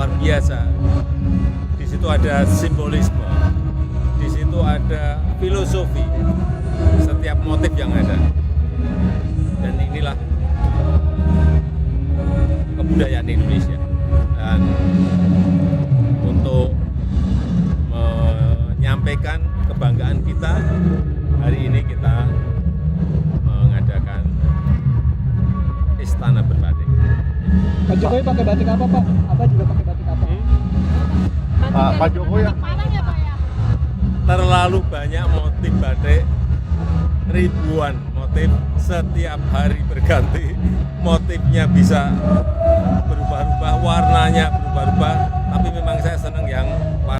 luar biasa. Di situ ada simbolisme, di situ ada filosofi, setiap motif yang ada. Dan inilah kebudayaan Indonesia. Dan untuk menyampaikan kebanggaan kita, hari ini kita mengadakan Istana Berbatik. Pak Jokowi pakai batik apa, Pak? Apa juga pakai batik apa? Pak Jokowi ya? Terlalu banyak motif batik, ribuan motif, setiap hari berganti. Motifnya bisa berubah-ubah, warnanya berubah-ubah, tapi memang saya senang yang